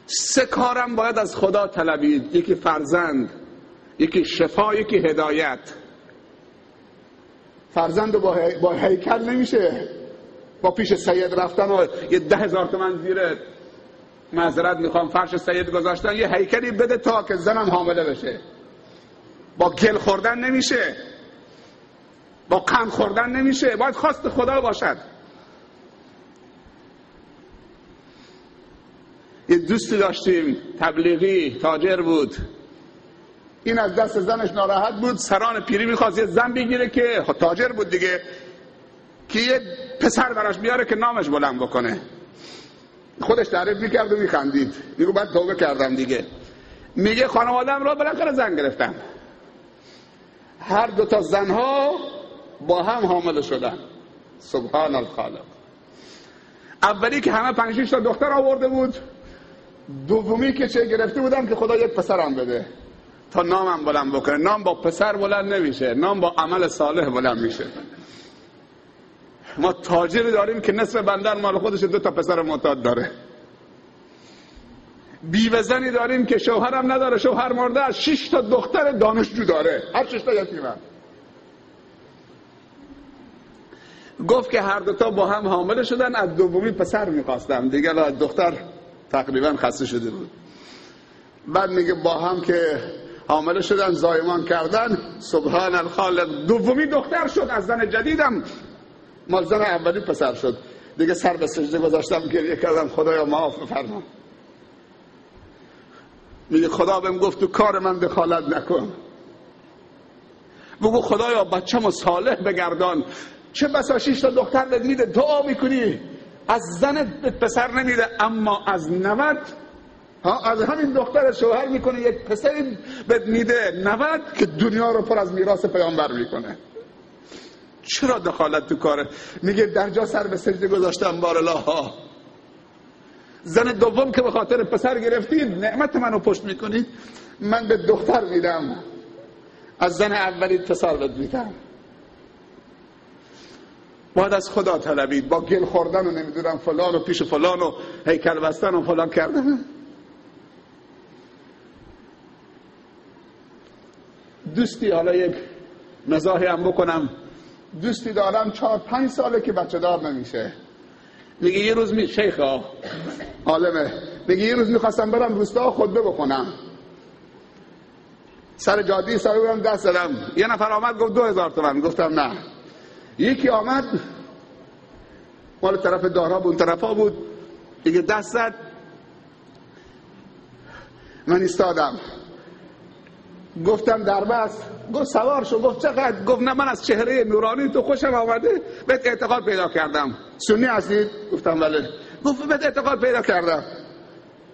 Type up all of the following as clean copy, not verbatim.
3 کارم باید از خدا طلبید: یکی فرزند، یکی شفا، یکی هدایت. فرزند با هیکل نمیشه، با پیش سید رفتن و یه 10,000 تومان زیر معذرت میخوام فرش سید گذاشتن یه هیکلی بده تا که زنم حامله بشه. با گل خوردن نمیشه، با قند خوردن نمیشه، باید خواست خدا باشد. یه دوستی داشتیم تبلیغی، تاجر بود. این از دست زنش ناراحت بود، سران پیری میخواست یه زن بگیره که تاجر بود دیگه، که یه پسر براش بیاره که نامش بلند بکنه. خودش تعریف میکرد و میخندید، میگه بعد توبه کردم دیگه. میگه خانواده‌ام را بالاخره زن گرفتم. هر 2 تا زنها با هم حامله شدن. سبحان الخالق. اولی که همه 5-6 تا دختر آورده بود، دومی که چه گرفته بودم که خدا یک پسرم بده تا نامم بلند بکنه. نام با پسر بلند نمیشه، نام با عمل صالح بلند میشه. ما تاجری داریم که نصف بندر مال خودش 2 تا پسر معتاد داره. بیوه زنی داریم که شوهرم نداره، شوهر مرده، از 6 تا دختر دانشجو داره، هر 6 تا یتیمه. گفت که هر 2 تا با هم حامله شدن، از دومی پسر میخواستم دیگه، دختر تقریبا خسته شده بود. بعد میگه با هم که حامله شدن زایمان کردن، سبحان الخالق، دومی دختر شد، از زن جدیدم مال زن اولی پسر شد. دیگه سر به سجده گذاشتم، گریه کردم خدایا معاف بفرما. میگه خدا بهم گفت تو کار من دخالت نکن، بگو خدایا بچه‌مو صالح بگردان. چه بسا 6 تا دختر بهت میده، دعا میکنی از زنت پسر نمیده، اما از 90 از همین دختر شوهر میکنه یک پسری بهت میده 90 که دنیا رو پر از میراث پیامبر میکنه. چرا دخالت تو کاره؟ میگه در جا سر به سجده گذاشتم، بار الله. زن دوم که به خاطر پسر گرفتید، نعمت منو پشت میکنید، من به دختر میدم، از زن اولی پسر بهت میدم. باید از خدا طلبید، با گل خوردن و نمیدونم فلان و پیش فلان و هیکل بستن و فلان کردن. دوستی، حالا یک مزاحی هم بکنم، دوستی دارم 4-5 ساله که بچه دار نمیشه. میگه یه روز شیخ عالمه، میگه یه روز میخواستم برم روستا خطبه بکنم، سر جاده سر برم دست دادم، یه نفر آمد گفت 2000 تومان. گفتم نه. یکی آمد مال طرف دارا بود، اون طرفا بود دیگه، دست زد، من ایستادم، گفتم در بس، گفت سوار شو. گفت چقدر؟ گفت نه من از چهره نورانی تو خوشم آمده، بهت اعتقاد پیدا کردم. سنی هستید؟ گفتم بله. گفت بهت اعتقاد پیدا کردم،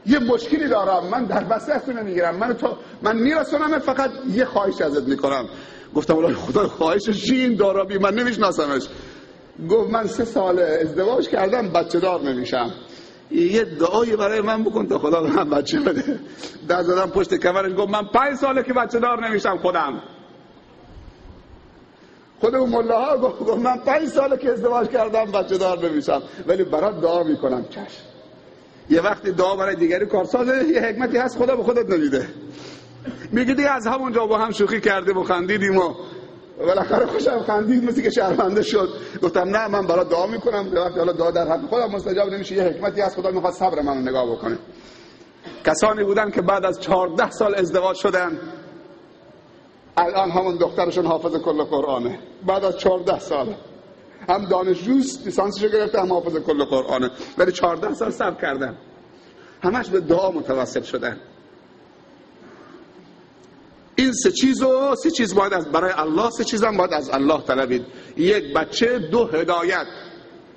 یه مشکلی دارم، من در بس دستو نمیگیرم، من میرسونم، فقط یه خواهش ازت میکنم. گفتم والله خدا خواهشش چی این دارابی، من نمیشناسمش. گفت من 3 ساله ازدواج کردم بچه دار نمیشم، یه دعایی برای من بکن تا خدا به من بچه بده. در زدم پشت کمرش، گفت من 5 ساله که بچه دار نمیشم. خود اون ملاها گفت من 5 ساله که ازدواج کردم بچه دار نمیشم، ولی برات دعا میکنم. چشم. یه وقتی دعا برای دیگری کارسازه، یه حکمتی هست خدا به خودت نمیده. میگه دیگه از همونجا با هم شوخی کردیم و خندیدیم و بالاخره خوشم خندید، مثل که شرمنده شد. گفتم نه من برات دعا میکنم، وقتی حالا دعا در حق خودم مستجاب نمیشه، یه حکمتی هست خدا میخواد صبر منو نگاه بکنه. کسانی بودن که بعد از 14 سال ازدواج شدن، الان همون دخترشون حافظ کل قرآنه، بعد از 14 سال هم دانشجوست، لیسانسشو گرفته، هم حافظ کل قرآنه، ولی 14 سال صبر کردن، همش به دعا متوسل شدن. این 3 چیز باید برای الله، 3 چیز هم باید از الله طلبید: 1 بچه، 2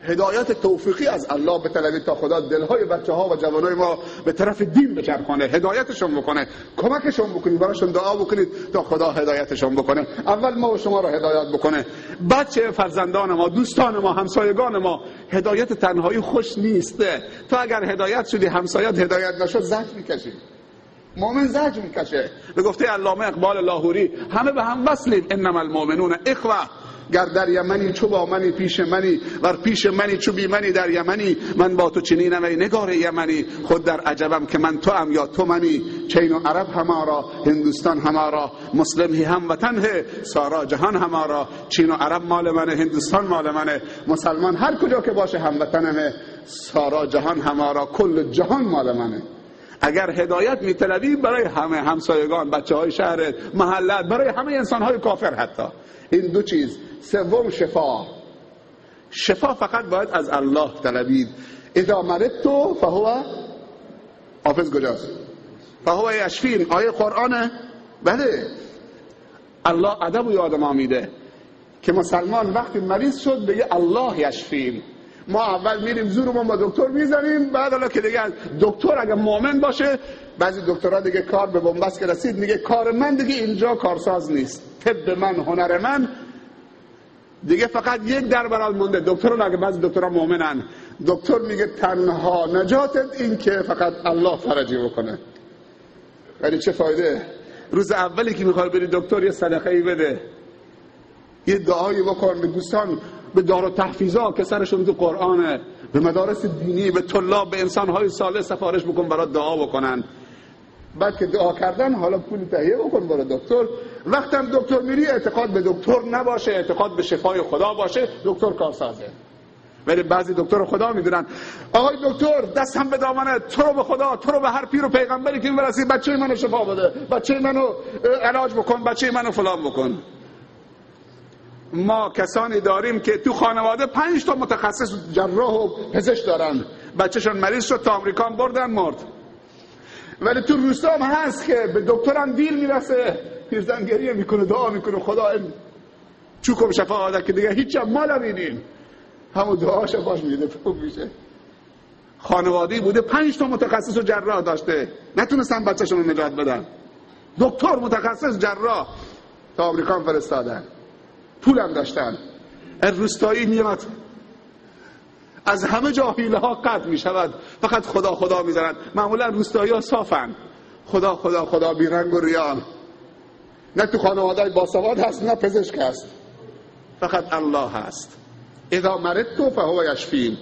هدایت توفیقی از الله بطلبید تا خدا دلهای بچه ها و جوانای ما به طرف دین بچرخانه، هدایتشون بکنه، کمکشون بکنید، براشون دعا بکنید تا خدا هدایتشون بکنه. اول ما و شما رو هدایت بکنه. بچه فرزندان ما، دوستان ما، همسایگان ما. هدایت تنهایی خوش نیسته. تو اگر هدایت شدی همسایت هدایت نشد زجر میکشی. مؤمن زجر میکشه. به گفته علامه اقبال لاهوری همه به هم وصلیم، انما المؤمنون اخوه. گر در یمنی چو با منی پیش منی، ور پیش منی چو بی منی در یمنی. من با تو چنینم ای نگار یمنی، خود در عجبم که من تو ام یا تو منی. چین و عرب همارا هندوستان همارا، مسلم هی هم وطن ہے سارا جهان همارا. چین و عرب مال منه، هندوستان مال منه، مسلمان هر کجا که باشه هموطنمه، سارا جهان همارا، کل جهان مال منه. اگر هدایت میطلبی برای همه همسایگان، بچه های شهرت، محلت، برای همه انسان های کافر حتی. این دو چیز. سوم شفا. شفا فقط باید از الله طلبید. اذا مرضت فهو، حافظ کجاست؟ فهو یشفین. آیه قرآنه. بله، الله ادب و یاد ما میده که مسلمان وقتی مریض شد بگه الله یشفین. ما اول میریم زورمون با دکتر میزنیم، بعد حالا که دیگه دکتر اگه مؤمن باشه، بعضی دکترها دیگه کار به بنبست که رسید میگه کار من دیگه اینجا کارساز نیست، طب من، هنر من دیگه فقط یک در برات مونده. دکترها اگه بعضی دکترها مؤمنن، دکتر میگه تنها نجاتت این که فقط الله فرجی بکنه. ولی چه فایده؟ روز اولی که میخوای بری دکتر یه صدقه‌ای بده، یه دعایی بکن به دوستان، به دار و تحفیظا که سرشون تو قرآنه، به مدارس دینی، به طلاب، به انسانهای صالح سفارش بکن برای دعا بکنن. بعد که دعا کردن حالا پول تهیه بکن برای دکتر. وقتم دکتر میری اعتقاد به دکتر نباشه، اعتقاد به شفای خدا باشه، دکتر کارسازه. ولی بعضی دکتر خدا میدونن آقای دکتر دستم به دامنه، تو رو به خدا، تو رو به هر پیر و پیغمبری که میرسی بچه منو شفا بده، بچه منو علاج بکن، بچه منو فلان بکن. ما کسانی داریم که تو خانواده 5 تا متخصص جراح و پزشک دارن، بچه‌شون مریض شد تا آمریکا بردن مرد. ولی تو روستا هم هست که به دکترم دیر میرسه، پیرزن گریه میکنه، دعا میکنه خدا چوکم شفا بده که دیگه هیچ مال نمیدین، همون دعا شفاش میده خوب میشه. خانواده‌ای بوده 5 تا متخصص و جراح داشته، نتونستن بچه‌شون رو نجات بدن، دکتر متخصص جراح تا آمریکا فرستادن، پولم داشتن. روستایی میاد از همه جا حیله ها قطع می شود، فقط خدا خدا می زند. معمولا روستایی ها صافن، خدا خدا خدا بی رنگ و ریان. نه تو خانواده باسواد هست، نه پزشک هست، فقط الله هست. اذا مرضت فهو یشفین.